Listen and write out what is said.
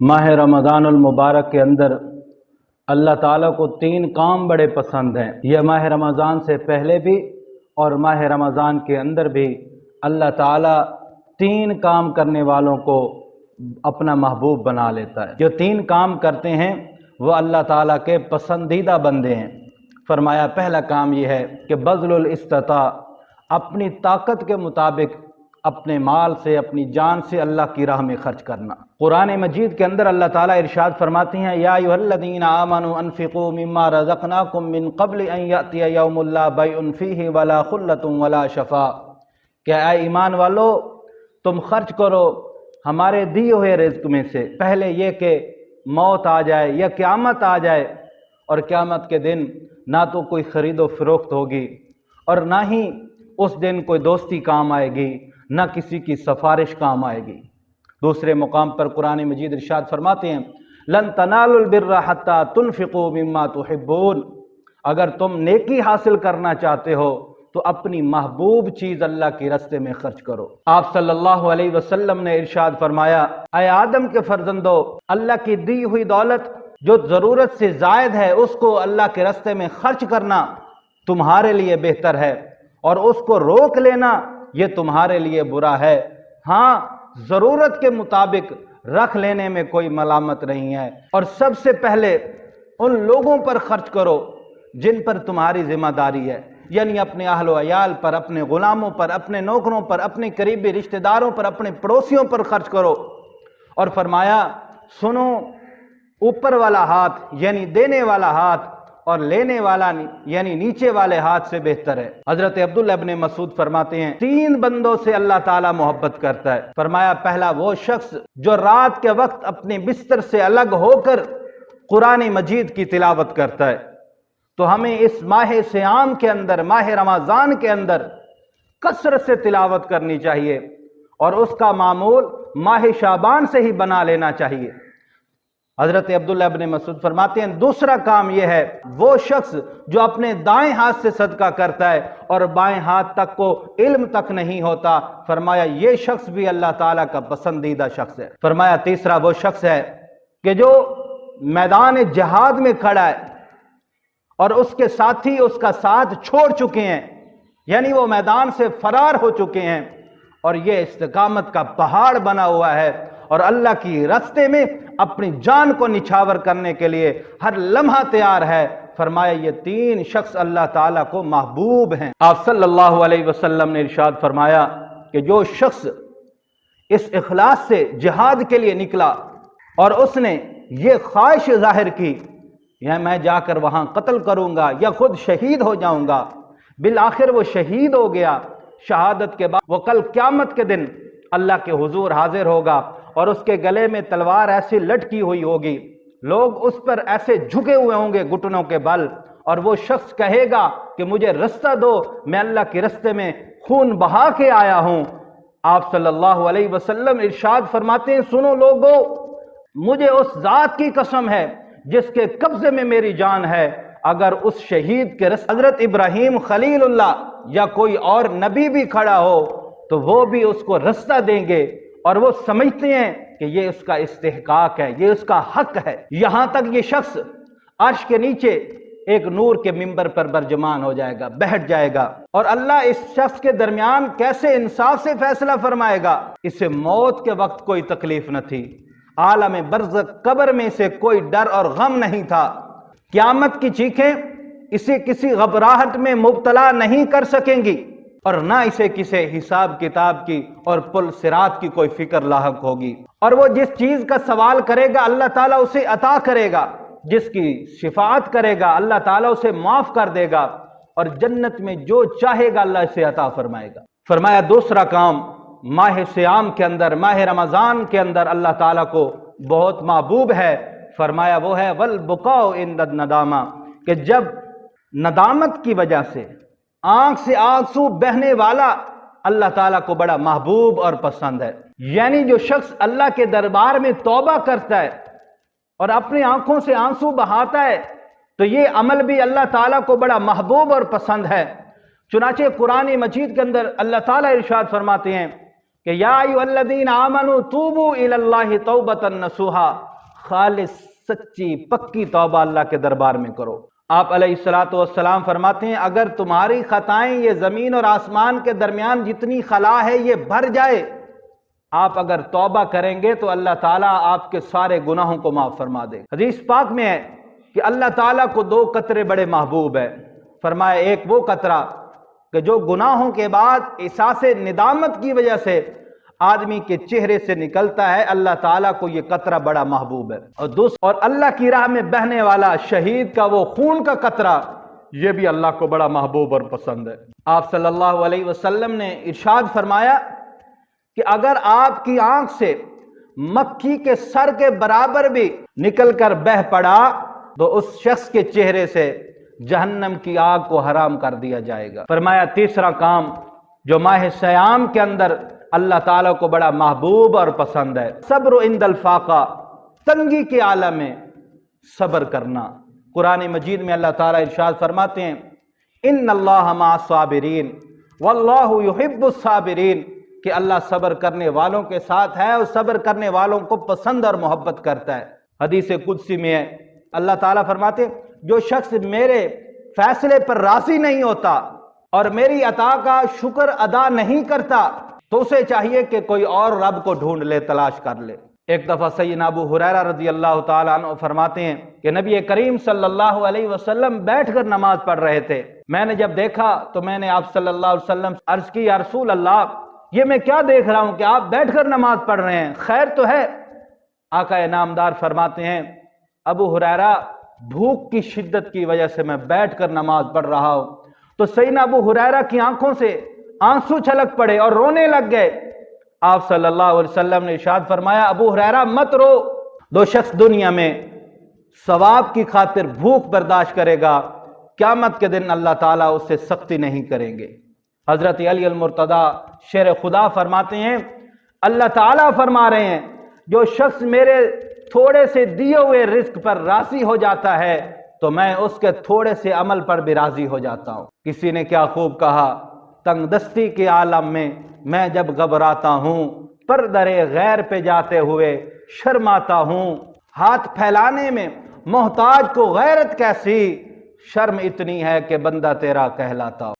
माह रमज़ान मुबारक के अंदर अल्लाह ताला को 3 काम बड़े पसंद हैं। यह माह रमज़ान से पहले भी और माह रमज़ान के अंदर भी अल्लाह ताला 3 काम करने वालों को अपना महबूब बना लेता है। जो 3 काम करते हैं वो अल्लाह ताला के पसंदीदा बंदे हैं। फरमाया पहला काम यह है कि बज़लुल इस्तिता, अपनी ताकत के मुताबिक अपने माल से अपनी जान से अल्लाह की राह में खर्च करना। कुरान मजीद के अंदर अल्लाह ताला इरशाद फरमाती हैं, या अय्युहल्लज़ीना आमनू अनफ़िक़ू मिम्मा रज़क़नाकुम मिन क़ब्ल अन यअतिय यौमुन ला बैउन फ़ीहि वला ख़ुल्लतुन वला शफ़ा। क्या ऐ ईमान वालो, तुम खर्च करो हमारे दिए हुए रिज़्क़ में से, पहले ये कि मौत आ जाए या क़यामत आ जाए, और क़यामत के दिन ना तो कोई ख़रीदो फ़रोख्त होगी और ना ही उस दिन कोई दोस्ती काम आएगी, ना किसी की सिफारिश काम आएगी। दूसरे मुकाम पर कुरान मजीद इरशाद फरमाते हैं, लन तनालुल बिर्रा हत्ता तुनफ़िक़ू मिम्मा तुहिब्बून। अगर तुम नेकी हासिल करना चाहते हो तो अपनी महबूब चीज़ अल्लाह के रास्ते में खर्च करो। आप सल्लल्लाहु अलैहि वसल्लम ने इरशाद फरमाया, ऐ आदम के फर्जंदो, अल्लाह की दी हुई दौलत जो ज़रूरत से ज़ायद है उसको अल्लाह के रास्ते में खर्च करना तुम्हारे लिए बेहतर है, और उसको रोक लेना ये तुम्हारे लिए बुरा है। हाँ, ज़रूरत के मुताबिक रख लेने में कोई मलामत नहीं है, और सबसे पहले उन लोगों पर खर्च करो जिन पर तुम्हारी जिम्मेदारी है, यानी अपने अहल अयाल पर, अपने ग़ुलामों पर, अपने नौकरों पर, अपने करीबी रिश्तेदारों पर, अपने पड़ोसियों पर खर्च करो। और फरमाया, सुनो, ऊपर वाला हाथ यानी देने वाला हाथ और लेने वाला यानी नीचे वाले हाथ से बेहतर है। हजरत अब्दुल्लाह इब्न मसूद फरमाते हैं, 3 बंदों से अल्लाह ताला मोहब्बत करता है। फरमाया पहला वो शख्स जो रात के वक्त अपने बिस्तर से अलग होकर कुरान मजीद की तिलावत करता है। तो हमें इस माह सियाम के अंदर, माह रमज़ान के अंदर कसरत से तिलावत करनी चाहिए, और उसका मामूल माह शाबान से ही बना लेना चाहिए। हजरत अब्दुल्लाह इब्न मसूद फरमाते हैं, दूसरा काम यह है, वो शख्स जो अपने दाएं हाथ से सदका करता है और बाएं हाथ तक को इल्म तक नहीं होता, फरमाया ये शख्स भी अल्लाह ताला का पसंदीदा शख्स है। फरमाया तीसरा वो शख्स है कि जो मैदान जिहाद में खड़ा है और उसके साथी उसका साथ छोड़ चुके हैं, यानी वो मैदान से फरार हो चुके हैं, और ये इस्तिकामत का पहाड़ बना हुआ है और अल्लाह की रास्ते में अपनी जान को निछावर करने के लिए हर लम्हा तैयार है। फरमाया ये 3 शख्स अल्लाह ताला को महबूब हैं। आप सल्लल्लाहु अलैहि वसल्लम ने इरशाद फरमाया कि जो शख्स इस इखलास से जिहाद के लिए निकला और उसने ये ख्वाहिश जाहिर की, या मैं जाकर वहां कत्ल करूंगा या खुद शहीद हो जाऊंगा, बिल आखिर वो शहीद हो गया। शहादत के बाद वो कल क़यामत के दिन अल्लाह के हुजूर हाजिर होगा और उसके गले में तलवार ऐसी लटकी हुई होगी, लोग उस पर ऐसे झुके हुए होंगे घुटनों के बल, और वो शख्स कहेगा कि मुझे रास्ता दो, मैं अल्लाह के रास्ते में खून बहा के आया हूं। आप सल्लल्लाहु अलैहि वसल्लम इरशाद फरमाते हैं, सुनो लोगो, मुझे उस जात की कसम है जिसके कब्जे में मेरी जान है, अगर उस शहीद के रास्ते हजरत इब्राहीम खलीलुल्लाह या कोई और नबी भी खड़ा हो तो वो भी उसको रास्ता देंगे, और वो समझते हैं कि ये उसका इस्तेहकाक है, ये उसका हक है। यहां तक ये शख्स अर्श के नीचे एक नूर के मिंबर पर बरजमान हो जाएगा, बैठ जाएगा, और अल्लाह इस शख्स के दरमियान कैसे इंसाफ से फैसला फरमाएगा। इसे मौत के वक्त कोई तकलीफ न थी, आलम बरज़ख कब्र में से कोई डर और गम नहीं था, क़यामत की चीखें इसे किसी घबराहट में मुब्तला नहीं कर सकेंगी, और ना इसे किसी हिसाब किताब की और पुल सिरात की कोई फिक्र लाहक होगी। और वो जिस चीज का सवाल करेगा अल्लाह ताला उसे अता करेगा, जिसकी शिफाअत करेगा अल्लाह ताला उसे माफ कर देगा, और जन्नत में जो चाहेगा अल्लाह इसे अता फरमाएगा। फरमाया दूसरा काम माह सियाम के अंदर, माह रमज़ान के अंदर अल्लाह ताला को बहुत महबूब है। फरमाया वो है वल बुकाउ इंद नदामा, कि जब नदामत की वजह से आंख से आंसू बहने वाला अल्लाह ताला को बड़ा महबूब और पसंद है। यानी जो शख्स अल्लाह के दरबार में तौबा करता है और अपनी आंखों से आंसू बहाता है, तो ये अमल भी अल्लाह ताला को बड़ा महबूब और पसंद है। चुनाचे कुरान मजीद के अंदर अल्लाह ताला इरशाद फरमाते हैं कि या अय्युहल्लज़ीना आमनू तूबू इलल्लाहि तौबतन नसूहा, خالص سچی پکی توبہ اللہ کے دربار میں کرو۔ آپ علیہ الصلوۃ والسلام فرماتے ہیں اگر تمہاری خطائیں یہ زمین اور آسمان کے درمیان جتنی خلا ہے یہ بھر جائے، آپ اگر توبہ کریں گے تو اللہ تعالیٰ آپ کے سارے گناہوں کو معاف فرما دے۔ حدیث پاک میں ہے کہ اللہ تعالیٰ کو 2 قطرے بڑے محبوب ہیں۔ فرمایا ایک وہ قطرہ کہ جو گناہوں کے بعد احساس ندامت کی وجہ سے آدمی کے چہرے سے نکلتا ہے، اللہ تعالیٰ کو یہ قطرہ بڑا محبوب ہے۔ اور اللہ کی راہ میں بہنے والا شہید کا وہ خون کا قطرہ، یہ بھی اللہ کو بڑا محبوب اور پسند ہے۔ آپ صلی اللہ علیہ وسلم نے ارشاد فرمایا کہ اگر آپ کی آنکھ سے مکھی کے سر کے برابر بھی نکل کر بہہ پڑا تو اس شخص کے چہرے سے جہنم کی آگ کو حرام کر دیا جائے گا۔ فرمایا تیسرا کام جو ماہ سیام کے اندر اللہ تعالیٰ کو بڑا محبوب اور پسند ہے، صبر عند الفاقہ، تنگی کے عالم میں صبر کرنا۔ قرآن مجید میں اللہ تعالیٰ ارشاد فرماتے ہیں ان اللہ مع الصابرین واللہ یحب الصابرین، کہ اللہ صبر کرنے والوں کے ساتھ ہے اور صبر کرنے والوں کو پسند اور محبت کرتا ہے۔ حدیث قدسی میں ہے اللہ تعالیٰ فرماتے ہیں جو شخص میرے فیصلے پر راضی نہیں ہوتا اور میری عطا کا شکر ادا نہیں کرتا تو اسے چاہیے کہ کوئی اور رب کو ڈھونڈ لے، تلاش کر لے۔ ایک دفعہ سیدنا ابو ہریرہ رضی اللہ تعالیٰ عنہ فرماتے ہیں کہ نبی کریم صلی اللہ علیہ وسلم بیٹھ کر نماز پڑھ رہے تھے۔ میں نے جب دیکھا تو میں نے آپ صلی اللہ علیہ وسلم عرض کی یا رسول اللہ یہ میں کیا دیکھ رہا ہوں کہ آپ بیٹھ کر نماز پڑھ رہے ہیں، خیر تو ہے؟ آقا انعامدار فرماتے ہیں ابو ہریرہ بھوک کی شدت کی وجہ سے میں بیٹھ کر نماز پڑھ رہا ہوں۔ تو سیدنا ابو ہریرہ کی آنکھوں سے آنسو چھلک پڑے اور رونے لگ گئے۔ آپ صلی اللہ علیہ وسلم نے ارشاد فرمایا ابو ہریرہ مت رو، 2 شخص دنیا میں ثواب کی خاطر بھوک برداشت کرے گا، قیامت کے دن اللہ تعالیٰ اس سے سختی نہیں کریں گے۔ حضرت علی المرتضیٰ شیر خدا فرماتے ہیں اللہ تعالیٰ فرما رہے ہیں جو شخص میرے تھوڑے سے دیے ہوئے رزق پر راضی ہو جاتا ہے تو میں اس کے تھوڑے سے عمل پر بھی راضی ہو جاتا ہوں۔ کسی نے کیا خوب کہا تنگ دستی کے عالم میں جب گھبراتا ہوں، پر درے غیر پہ جاتے ہوئے شرماتا ہوں، ہاتھ پھیلانے میں محتاج کو غیرت کیسی، شرم اتنی ہے کہ بندہ تیرا کہلاتا ہوں۔